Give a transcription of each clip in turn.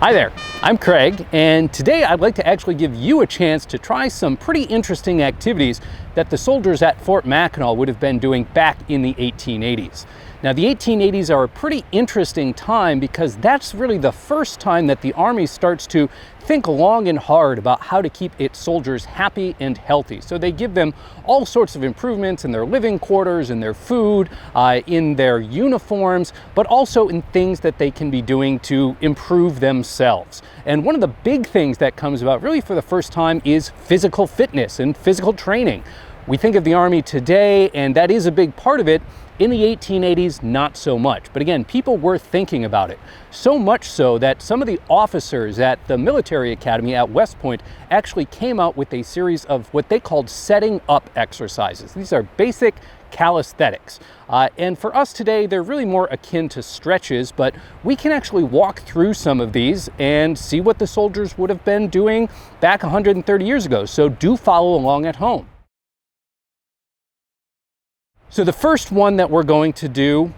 Hi there, I'm Craig, and today I'd like to actually give you a chance to try some pretty interesting activities that the soldiers at Fort Mackinac would have been doing back in the 1880s. Now, the 1880s are a pretty interesting time because that's really the first time that the Army starts to think long and hard about how to keep its soldiers happy and healthy. So they give them all sorts of improvements in their living quarters, in their food, in their uniforms, but also in things that they can be doing to improve themselves. And one of the big things that comes about really for the first time is physical fitness and physical training. We think of the Army today, and that is a big part of it. In the 1880s, not so much. But again, people were thinking about it. So much so that some of the officers at the military academy at West Point actually came out with a series of what they called setting up exercises. These are basic calisthenics. And for us today, they're really more akin to stretches, but we can actually walk through some of these and see what the soldiers would have been doing back 130 years ago. So do follow along at home. So the first one that we're going to do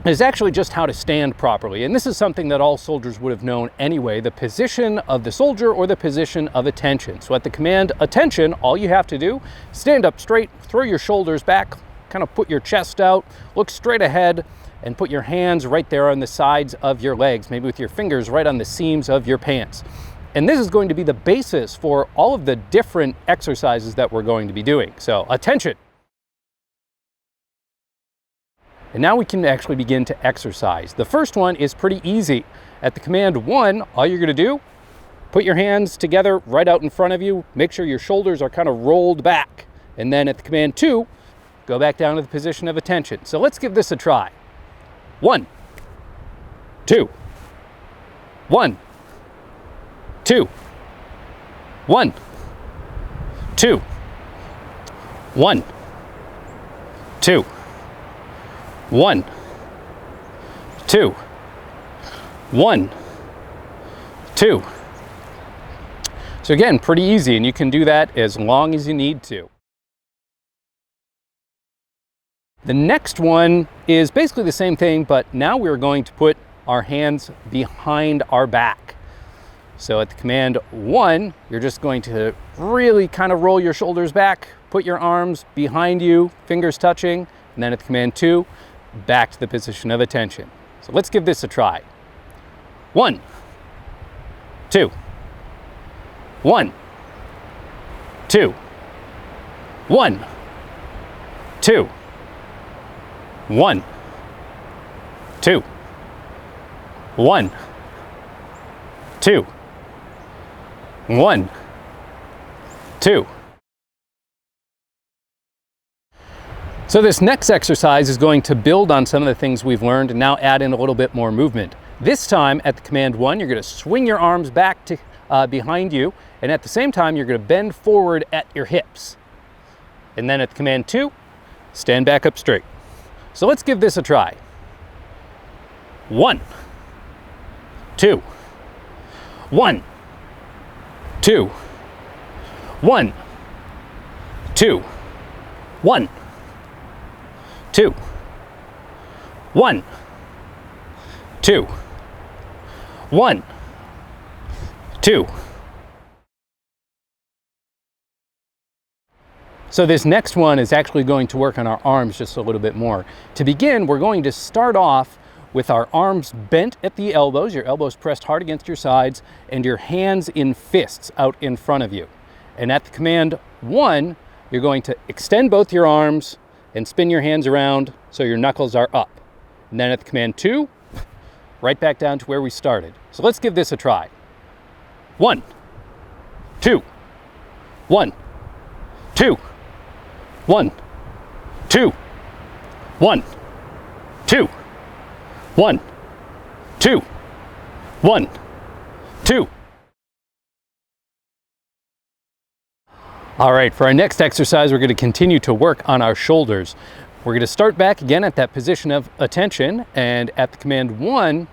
is actually just how to stand properly. And this is something that all soldiers would have known anyway, the position of the soldier or the position of attention. So at the command attention, all you have to do, stand up straight, throw your shoulders back, kind of put your chest out, look straight ahead, and put your hands right there on the sides of your legs, maybe with your fingers right on the seams of your pants. And this is going to be the basis for all of the different exercises that we're going to be doing. So attention. And now we can actually begin to exercise. The first one is pretty easy. At the command 1, all you're gonna do, put your hands together right out in front of you, make sure your shoulders are kind of rolled back. And then at the command 2, go back down to the position of attention. So let's give this a try. 1, 2, 1, 2, 1, 2, 1, 2, 1, 2, 1, 2. So again, pretty easy, and you can do that as long as you need to. The next one is basically the same thing, but now we're going to put our hands behind our back. So at the command 1, you're just going to really kind of roll your shoulders back, put your arms behind you, fingers touching, and then at the command 2, back to the position of attention. So let's give this a try. 1, 2, 1, 2, 1, 2, 1, 2, 1, 2, 1, 2. So this next exercise is going to build on some of the things we've learned and now add in a little bit more movement. This time at the command 1, you're going to swing your arms back to behind you, and at the same time you're going to bend forward at your hips. And then at the command 2, stand back up straight. So let's give this a try. 1, 2, 1, 2, 1, 2, 1, 2, 1, 2, 1, 2. So this next one is actually going to work on our arms just a little bit more. To begin, we're going to start off with our arms bent at the elbows, your elbows pressed hard against your sides, and your hands in fists out in front of you. And at the command 1, you're going to extend both your arms and spin your hands around so your knuckles are up. And then at the command 2, right back down to where we started. So let's give this a try. 1, 2, 1, 2, 1, 2, 1, 2, 1, 2, 1, 2. All right, for our next exercise, we're going to continue to work on our shoulders. We're going to start back again at that position of attention, and at the command 1,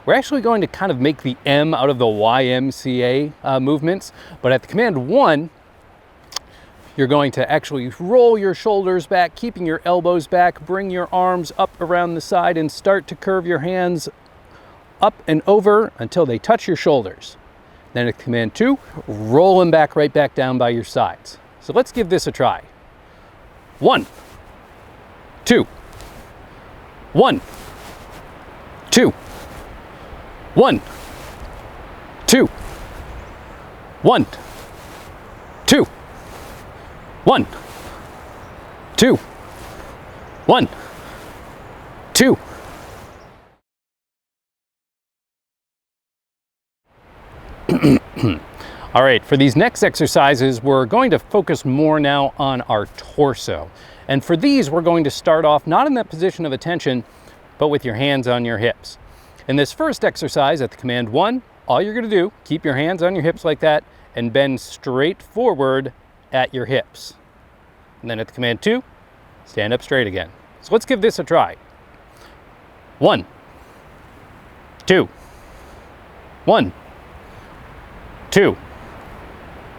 we're actually going to kind of make the M out of the YMCA movements, but at the command 1, you're going to actually roll your shoulders back, keeping your elbows back, bring your arms up around the side, and start to curve your hands up and over until they touch your shoulders. Then at command 2, roll them back right back down by your sides. So let's give this a try. 1, 2, 1, 2, 1, 2, 1, 2, 1, 2, 1, 2. All right, for these next exercises, we're going to focus more now on our torso. And for these, we're going to start off not in that position of attention, but with your hands on your hips. In this first exercise at the command 1, all you're going to do, keep your hands on your hips like that and bend straight forward at your hips. And then at the command 2, stand up straight again. So let's give this a try. 1, 2, 1, 2,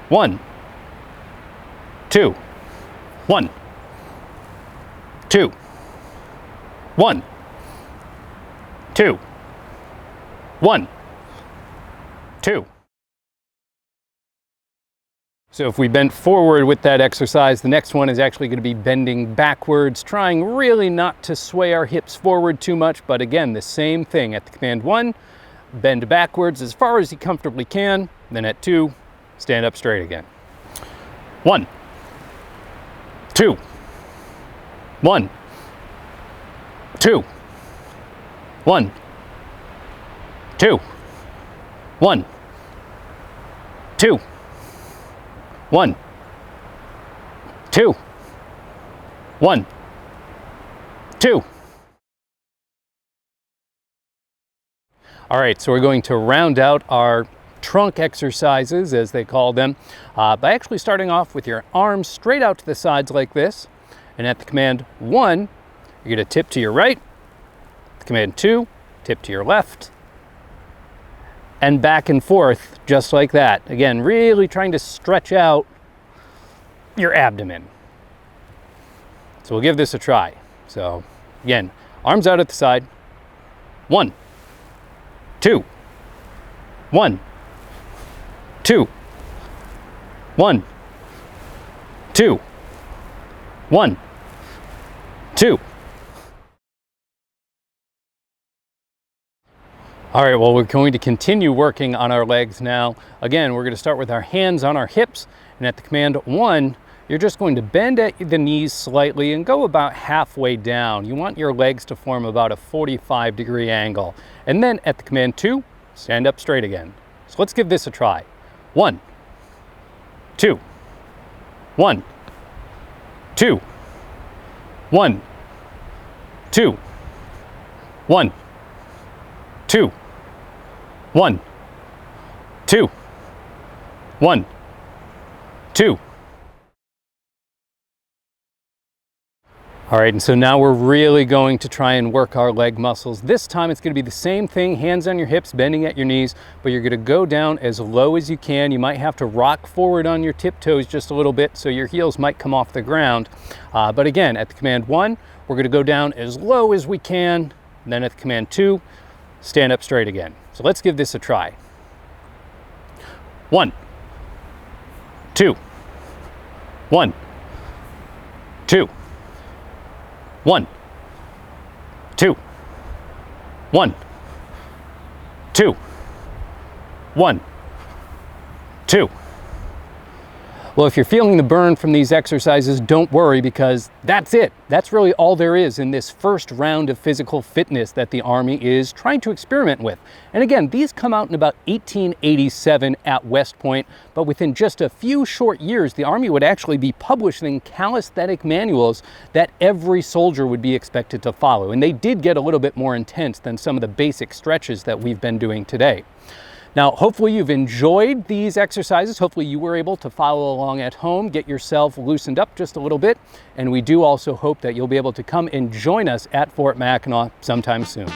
1, 2, 1, 2, 1, 2, 1, 2. So if we bent forward with that exercise, the next one is actually going to be bending backwards, trying really not to sway our hips forward too much, but again, the same thing. At the command 1, bend backwards as far as you comfortably can, then at 2, stand up straight again. 1, 2, 1, 2, 1, 2, 1, 2, 1, 2, 1, 2. All right, so we're going to round out our trunk exercises, as they call them, by actually starting off with your arms straight out to the sides like this. And at the command 1, you're going to tip to your right. At the command 2, tip to your left. And back and forth, just like that. Again, really trying to stretch out your abdomen. So we'll give this a try. So again, arms out at the side. 1, 2, 1, 2, 1, 2, 1, 2. All right, well, we're going to continue working on our legs now. Again, we're going to start with our hands on our hips, and at the command 1, you're just going to bend at the knees slightly and go about halfway down. You want your legs to form about a 45-degree angle. And then at the command 2, stand up straight again. So let's give this a try. 1, 2, 1, 2, 1, 2, 1, 2, 1, 2, 1, 2. All right, and so now we're really going to try and work our leg muscles. This time it's going to be the same thing, hands on your hips, bending at your knees, but you're going to go down as low as you can. You might have to rock forward on your tiptoes just a little bit, so your heels might come off the ground. But again, at the command 1, we're going to go down as low as we can. And then at the command 2, stand up straight again. So let's give this a try. 1, 2, 1, 2, 1, 2, 1, 2, 1, 2. Well, if you're feeling the burn from these exercises, don't worry, because that's it. That's really all there is in this first round of physical fitness that the Army is trying to experiment with. And again, these come out in about 1887 at West Point, but within just a few short years, the Army would actually be publishing calisthenic manuals that every soldier would be expected to follow. And they did get a little bit more intense than some of the basic stretches that we've been doing today. Now, hopefully you've enjoyed these exercises. Hopefully you were able to follow along at home, get yourself loosened up just a little bit. And we do also hope that you'll be able to come and join us at Fort Mackinac sometime soon.